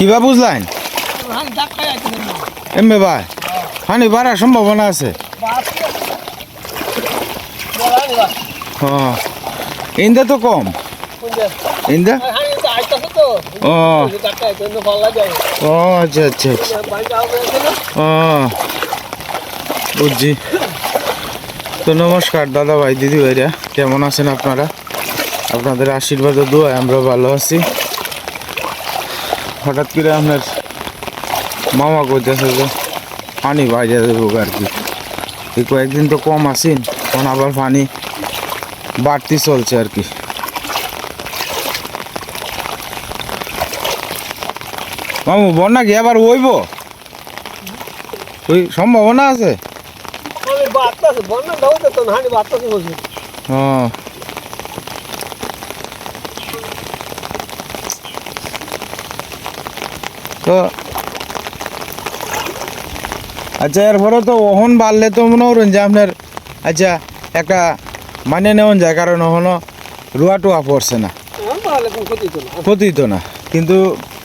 কিবা বুঝলেন এমবে ভাই পানি বাড়ার সম্ভাবনা আছে হ্যাঁ ইন্দা তো কম ইন্দা ও ও আচ্ছা আচ্ছা আচ্ছা ও বুঝছি তো নমস্কার দাদা ভাই দিদি ভাইরা কেমন আছেন আপনারা আপনাদের আশীর্বাদ ও দোয়ায় আমরা ভালো আছি হঠাৎ করে আপনার মামা কইতেছে যে পানি বাইরে দেবো আর কি এই কয়েকদিন তো কম আসেন তখন আবার পানি বাড়তি চলছে আর কি মামু বন্যা কি আবার হইব ওই সম্ভাবনা আছে হ্যাঁ তো আচ্ছা এরপরে তো ওহন বাড়লে তো মনে করেন যে আপনার আচ্ছা একটা মানে নেওয়া যায় কারণ ওখানো রুয়া টুয়া পড়ছে না ক্ষতি তো না কিন্তু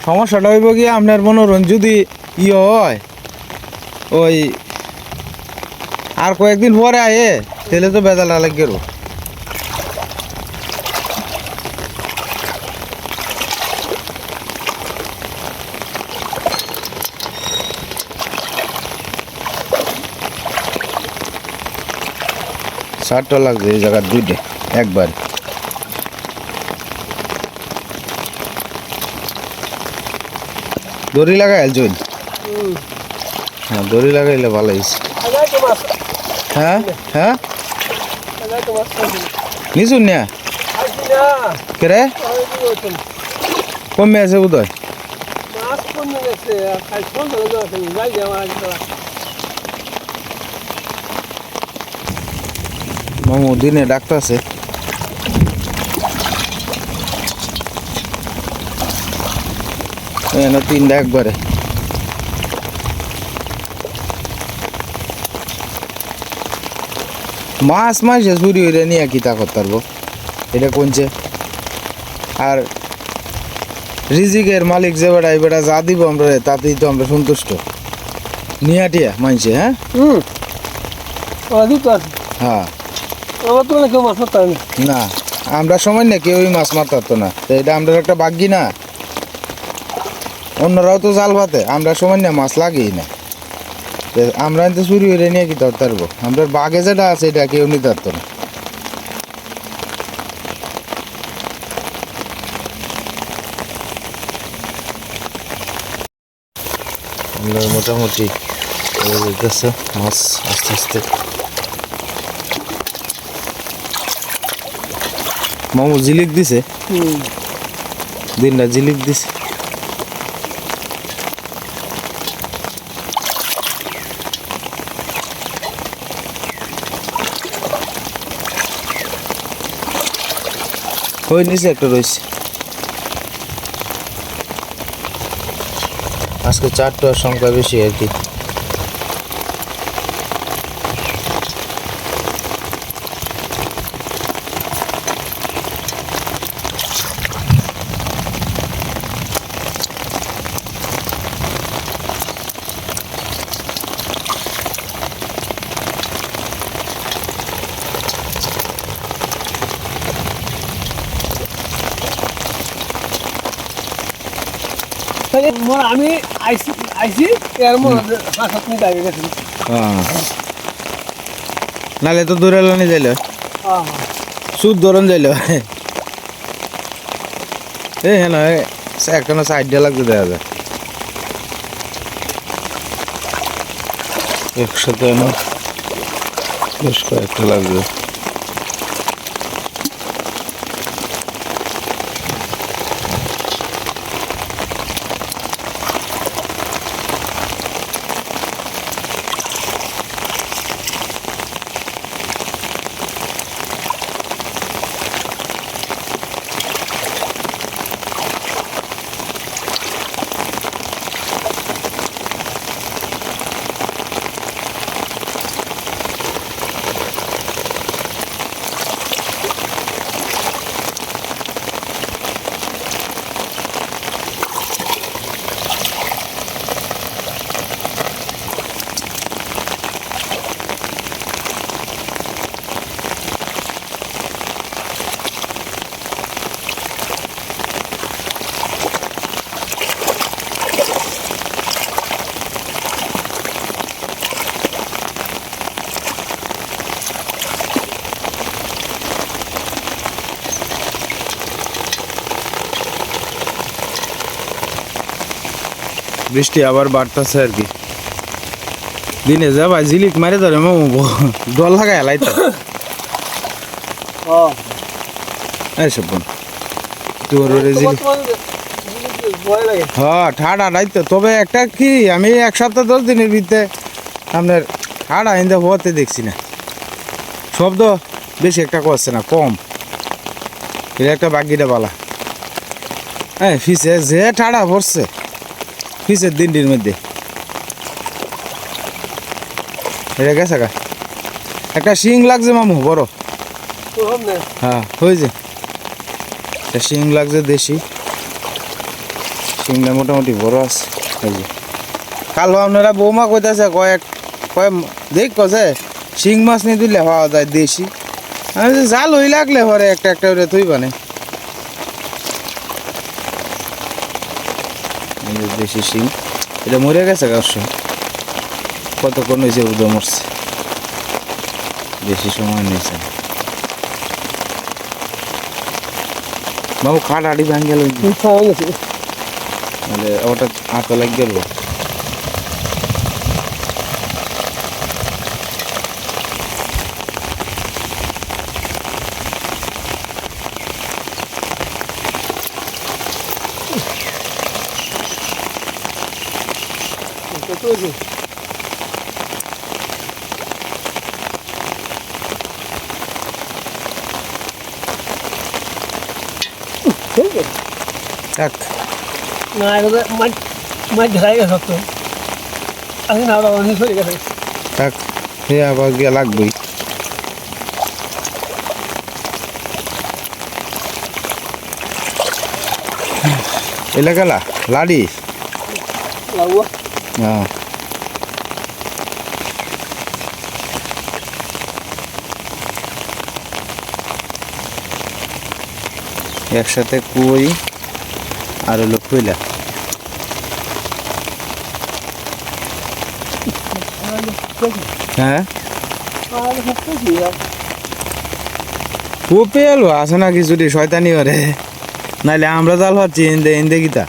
সমস্যাটা হইব গিয়ে আপনার মনে করেন যদি ইয়ে হয় ওই আর কয়েকদিন পরে আয়ে তাহলে তো বেজাল লাগবে রো ষাটটা লাগছে এই জায়গার দুইটে একবার দড়ি লাগাই আলছুন হ্যাঁ দড়ি লাগাইলে ভালো হয়েছে হ্যাঁ হ্যাঁ নিশুন না কে কমে আছে বোধহয় মামু দিনে ডাক্তার আছে তিনটা একবারে মাছ মাসে চুরি হইলে নিয়ে কি তা করতে পারবো এটা কোনছে আর রিজিকের মালিক যে বেটা এই বেটা যা দিব আমরা তাতেই তো আমরা সন্তুষ্ট নিয়াটিয়া মানছে হ্যাঁ হ্যাঁ না আমরা সময় না কেউই মাছ মারতো না তো এটা আমরা একটা ভাগ্যি না অন্যরাও তো জাল পাতে আমরা সময় না মাছ লাগেই না আমরা তো চুরি হইলে নিয়ে কি ধরতে পারবো আমরা বাঘে যেটা আছে এটা কেউ নিতে পারতো না আমরা মোটামুটি মাছ আস্তে আস্তে মামু জিলিক দিছে দিনটা জিলিক দিছে ওই নিচে একটা রয়েছে আজকে চারটার সংখ্যা বেশি আর কি আমি আইসি এর মধ্যে 5-7 মিনিট আগে গেছি নালে তো দূরে নিয়ে যাইলে সুদ ধরন যাইলে এই হ্যাঁ না একটা সাইড দিয়ে লাগতে দেওয়া যায় একসাথে না বেশ কয়েকটা লাগবে বৃষ্টি আবার বাড়তেছে আর কি দিনে যা ভাই ঝিলিক মারে ধরে মামু ডল লাগায় লাই তো এইসব বোন হ্যাঁ ঠাডা নাই তো তবে একটা কি আমি 1 সপ্তাহ 10 দিনের ভিতরে আপনার ঠাডা ইন্দা হতে দেখছি না শব্দ বেশি একটা করছে না কম এটা একটা বাগিটা বালা হ্যাঁ ফিসে যে ঠাডা পড়ছে ফিসের দিনটির মধ্যে এটা গেছে গা একটা শিং লাগছে মামু বড় হ্যাঁ হয়েছে একটা শিং লাগছে দেশি শিংটা মোটামুটি বড় আছে এই যে কালো আপনারা বৌমা কইতাছে কয়েক দেখ কছে শিং মাছ নিয়ে দিলে হওয়া যায় দেশি আমি যে জাল হই লাগলে পরে একটা একটা করে তুই বানে দেশি শিং এটা মরে গেছে গাছ কতক্ষণ হয়েছে উদয় মরছে বেশি সময় নিয়েছে বাবু খাট আড়ি ভাঙ গেল মানে ওটা আঁতো লাগ গেল থাক না এগুলো মাছ ধরাই গেছে তো আগে না ওরা অনেক সরে গেছে থাক সে আবার গিয়ে লাগবেই এলাকালা লাড়ি লাগবো হ্যাঁ একসাথে কই আর হলো কইলা হ্যাঁ কুপে এলো আছে না কিছুটি শয়তানি করে নাইলে আমরা জাল হচ্ছি ইন্দে ইন্দে গীতা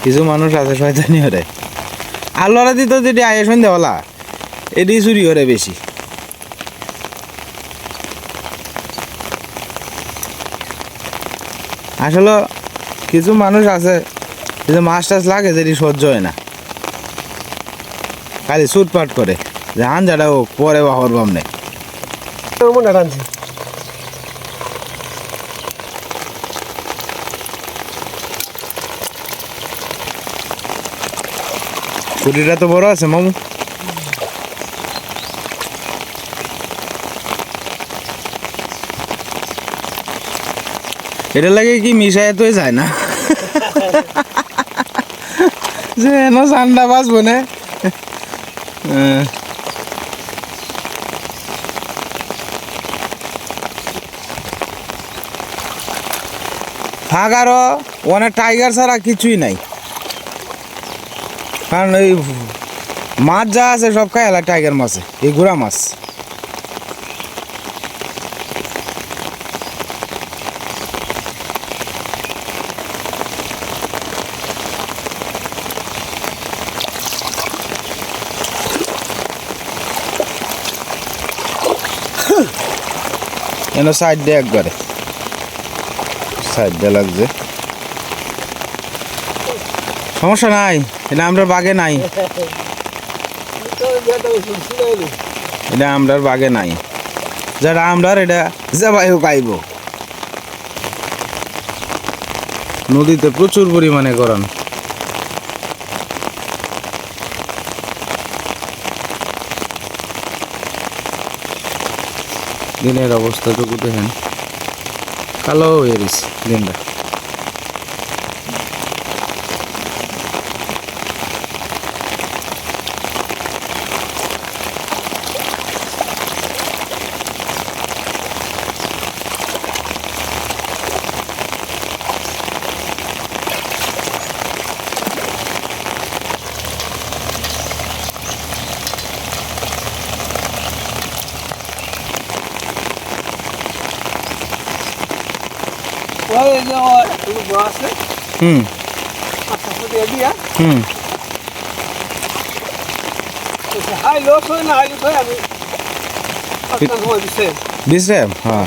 কিছু মানুষ আছে শয়তানি করে আল্লাহরা দিত যেটি আয়ে সন্ধ্যেবেলা এটি চুরি করে বেশি আসলে কিছু মানুষ আছে যে মাছ টাছ লাগে যেটি সহ্য হয় না খালি ছুটপাট করে যে আঞ্জাটা ও পরে বা হরবাম নেই মনে টানছে ছুটিটা তো বড় আছে মামু এটা লাগে কি মিশায় তো যায় না যে না ঠান্ডা বাঁচবো না ফাঁকারও অনেক টাইগার ছাড়া কিছুই নাই কারণ এই মাছ যা আছে সব খাই এলা টাইগার মাছে এই গুড়া মাছ এনে সাইড দিয়ে একবারে সাইড দিয়ে লাগছে সমস্যা নাই এটা আমরা বাগে নাই এটা আমরার বাগে নাই যারা আমরার এটা যাবাইও খাইব নদীতে প্রচুর পরিমাণে করান দিনের অবস্থাটুকু দেখেন কালো হয়ে গেছে দিনটা ওই যে বড় আছে হুম দিয়ে দিয়া হুম হাই লোক হয় না হাই লোক হয় আমি আপনার সময় দিচ্ছে বিশ্রাম হ্যাঁ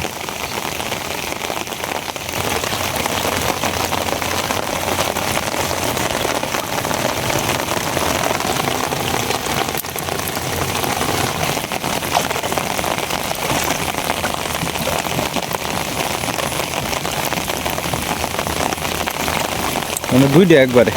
মানে দুইটা একবারে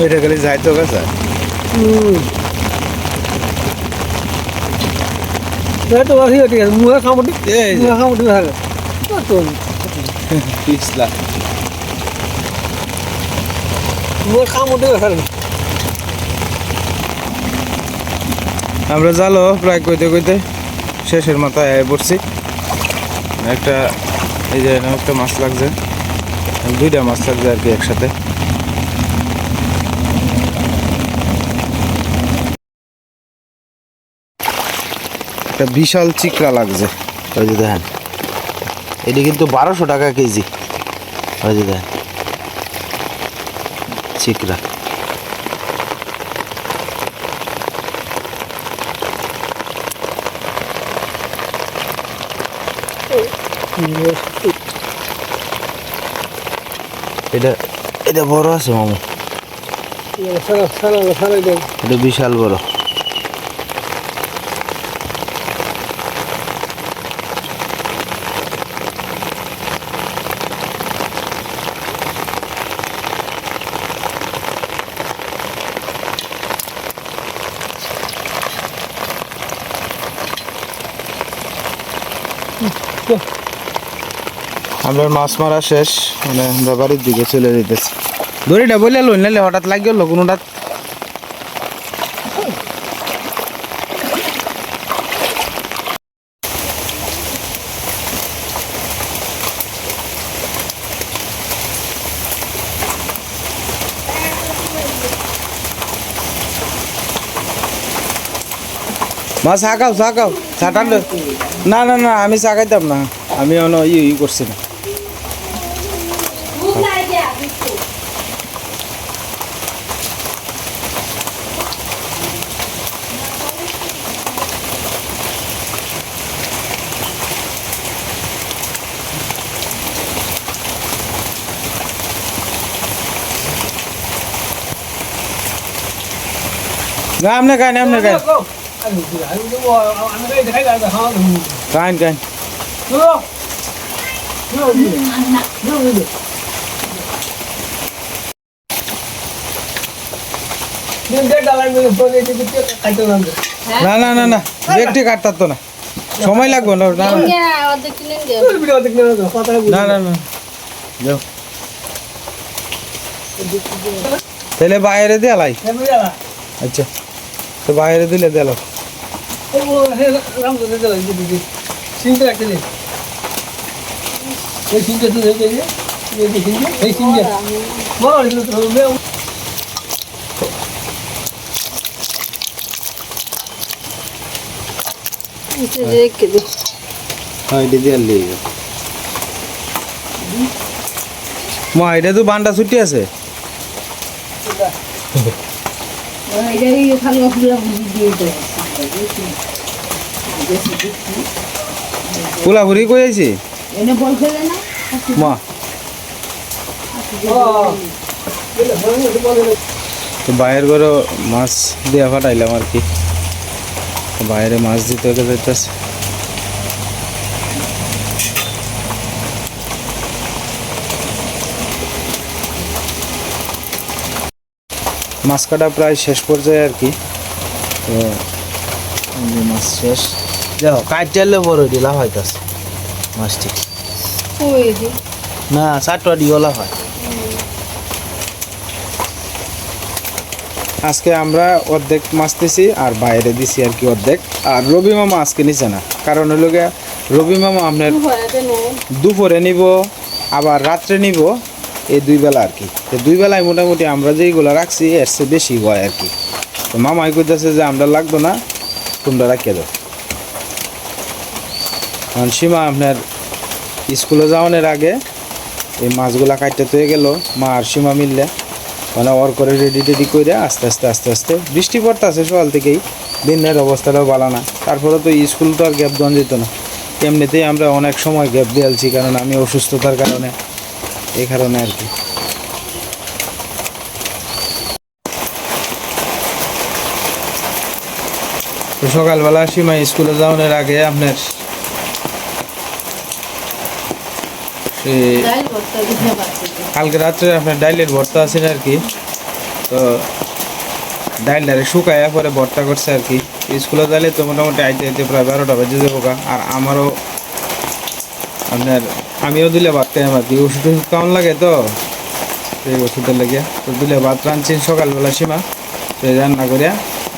এটা গেলে যাইতো গেছে তো বাসি ঠিক আছে মুহে খামটি এই যে। মুহে খামটি থাকে তো পিছলা মুহে খামটি থাকে আমরা জালো প্রায় কইতে কইতে শেষের মাথায় আয় পড়ছি একটা এই যে একটা মাছ লাগছে দুইটা মাছ লাগছে আর কি একসাথে একটা বিশাল চিকরা লাগছে ওই যে দেখেন এটি কিন্তু 1200 টাকা কেজি ওই যে দেখেন চিকরা এটা এটা বড় আছে মামু সারা সারা সারা দেন এটা বিশাল বড় আমরা মাছ মারা শেষ মানে আমরা বাড়ির দিকে চলে যেতেছি দড়িটা বলে লই নালে হঠাৎ লাগ গেল কোনোটা মাছ শাকাও শাকাও ছাটান না না না আমি শাকাইতাম না আমি অন ই করছি না না আমনে কাইন আমনে কাইন আমি দেখাই দাও হ্যাঁ কাইন কাইন চলো দিন দেখ ডালাই মেরে পরে দিতে কাইতে নাম না না না না দেখটি কাটতার তো না সময় লাগবে না না ভিডিও দেখতে না কথা না না না যাও তাহলে বাইরে দিয়ে লাই আচ্ছা তো বাইরে দিলে দিল রাম ধরে দিলাম দিদি সিংটা রাখতে দে এই সিংটা তো দেখে দে এই সিংটা বড় হইল তো মে হ্যাঁ এটা দিয়ে আনলি মা এটা তো বান্ডা ছুটি আছে পুলাপুরি কই আইছি মা তো বাইরের ঘরে মাছ দিয়ে ফাটাইলাম আর কি বাইরে মাছ দিতে যাইতেছে মাছ কাটা প্রায় শেষ পর্যায়ে আর কি তো এই যে মাছ শেষ দেখো কাটলে বড় দিলা হয়তাছে মাছটি না চারটা ডিওলা হয় আজকে আমরা অর্ধেক মাছতেছি আর বাইরে দিছি আর কি অর্ধেক। আর রবি মামা আজকে নিছে না, কারণ হলো গিয়া রবি মামা আপনার দুপুরে নিব আবার রাত্রে নিব, এই দুই বেলা আর কি। তো দুই বেলায় মোটামুটি আমরা যেইগুলো রাখছি এর চেয়ে বেশি হয় আর কি। তো মামাই কইতেছে যে আমরা লাগতো না, তোমরা রাখিয়ে দাও। কারণ সীমা আপনার স্কুলে যাওয়ানোর আগে এই মাছগুলা কাটতে হয়ে গেল মা আর সীমা মিললে, মানে ওর করে রেডি টেডি করে আস্তে আস্তে আস্তে আস্তে বৃষ্টি পড়তে আছে সকাল থেকেই, দিনের অবস্থাটাও ভালো না। তারপরে তো স্কুল তো আর গ্যাপ দেওয়া যেত না, এমনিতেই আমরা অনেক সময় গ্যাপ দিয়েছি, কারণ আমি অসুস্থতার কারণে, এই কারণে আর কি। তো সকালবেলা সীমা স্কুলে যাওয়ানোর আগে আপনার কালকে রাত্রে আপনার ডাইলের ভর্তা আছে আর কি। তো ডাইলটারে শুকায়া পরে ভর্তা করছে আর কি। স্কুলে যাইলে তো মোটামুটি আইতে আইতে প্রায় 12টা বেজে যাবো গা। আর আমারও আপনার আমিও দিলে ভাত খাই আর কি, ওষুধ টষুধ কেমন লাগে তো এই ওষুধের লেগে। তো দিলে ভাত রাঁধছি সকালবেলা সীমা, তো রান্না করিয়া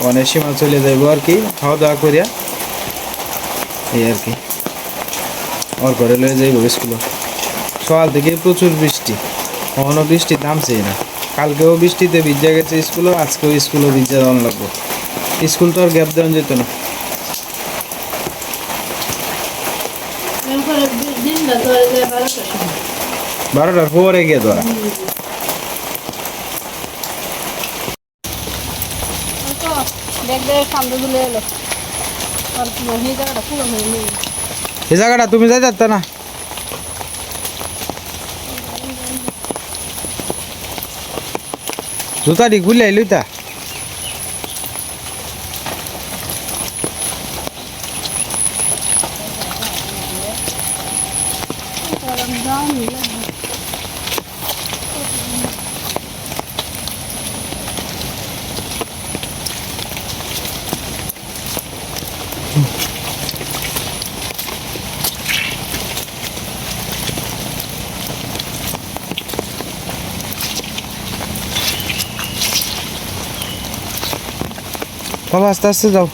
অনেক সীমা চলে যাইবো আর কি, খাওয়া দাওয়া করিয়া এই আর কি। ওর ঘরে লয়ে যাইব স্কুলে। সকাল থেকে প্রচুর বৃষ্টি, কখনো বৃষ্টি থামছেই না। কালকেও বৃষ্টিতে ভিজে গেছে স্কুলও, আজকেও স্কুলও ভিজে যাওয়ান লাগবো। স্কুল তো আর গ্যাপ দেওয়া যেত না। বারোটার পরে গিয়ে ধরা। এই জায়গাটা তুমি যাই যাচ্ছ না? জুতাটি খুলে লইতা। বাবা আস্তে আস্তে যাও।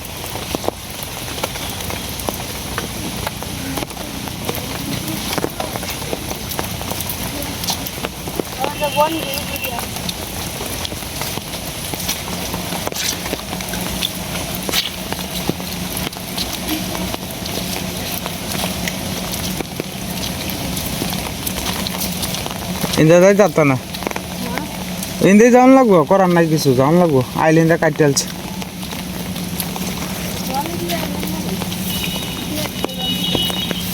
ইন্দা যাই যাত না, ইন্দে যাওয়ান লাগবো, করার নাই কিছু, যাওয়ান লাগবো। আইলে ইন্দা কাটতে আলছে।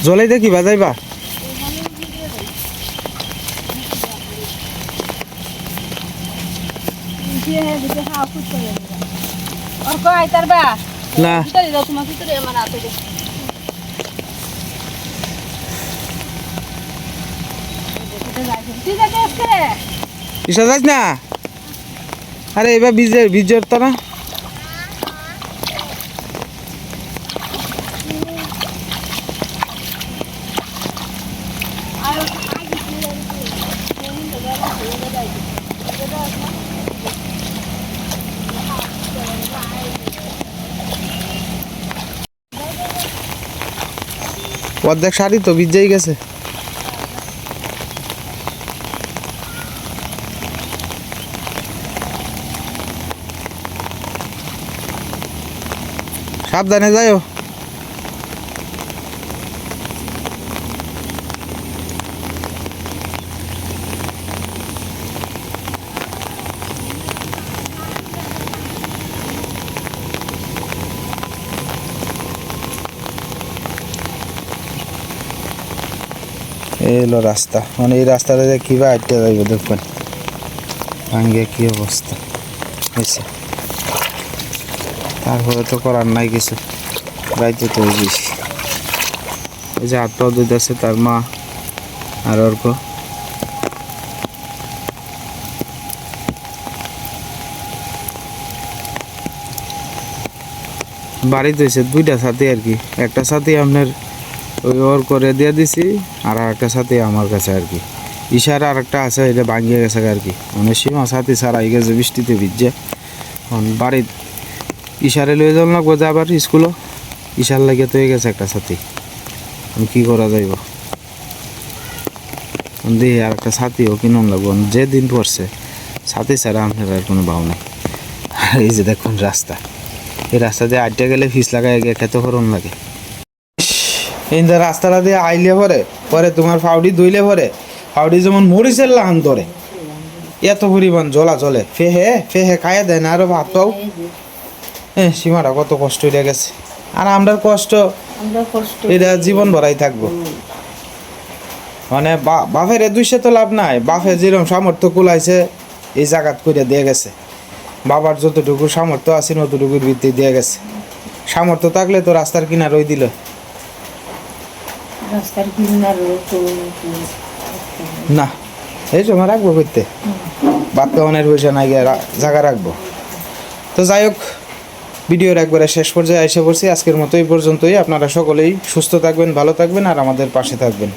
জলাই দেখি বাজাইবা। না ইসা যাস না, আরে এবার বীজের তো না। অর্ধেক শাড়ি তো ভিজেই গেছে। সাবধানে যাইও। এলো রাস্তা, মানে এই রাস্তাটা কিভাবে আটকে যাইব দেখবেন, ভাঙ্গে কি অবস্থা হয়েছে। তারপরে তো করার নাই কিছু, রাইতে তো বেশি। এই যে হাত পাও দিতেছে তার মা আর অর্ক। বাড়িতে হয়েছে দুইটা সাথে আর কি, একটা সাথে আপনার ওই ওর করে দিয়ে দিছি, আর একটা সাথে আমার কাছে আর কি। ইশারা আর একটা আছে, এটা ভাঙিয়ে গেছে আর কি। মানে সীমা সাথে সারাই গেছে বৃষ্টিতে ভিজে। বাড়ির ইশারে লয়ে যাওয়া লাগবো যে আবার স্কুলও ইশার লাগে তো হয়ে গেছে একটা ছাতি কি করা যাইব দিয়ে আর একটা ছাতিও কিনুন লাগবো যে দিন পড়ছে ছাতি ছাড়া আপনার আর কোনো ভাও নাই আর এই যে দেখুন রাস্তা এই রাস্তা দিয়ে আটটা গেলে ফিস লাগাই গিয়ে খেতে করুন লাগে এই যে রাস্তাটা দিয়ে আইলে পরে পরে তোমার ফাউডি ধুইলে পরে ফাউডি যেমন মরিচের লাহান ধরে এত পরিমাণ জ্বলা চলে ফেহে ফেহে খাইয়ে দেয় না আরো ভাত পাও সীমাটা কত কষ্ট হয়ে গেছে আর আমরা কষ্ট এটা জীবন ভরাই থাকবো মানে বাপের দুইশে তো লাভ নাই বাপে যেরকম সামর্থ্য কুলাইছে এই জায়গাত করে দিয়ে গেছে বাবার যতটুকু সামর্থ্য আছে ততটুকুর ভিত্তি দিয়ে গেছে সামর্থ্য থাকলে তো রাস্তার কিনার ওই দিল না এই সময় রাখবো করতে বাচ্চানের পয়সা নাই গিয়ে জায়গা রাখবো তো যাই হোক ভিডিওর একবারে শেষ পর্যায়ে এসে পড়ছি আজকের মতো এই পর্যন্তই আপনারা সকলেই সুস্থ থাকবেন ভালো থাকবেন আর আমাদের পাশে থাকবেন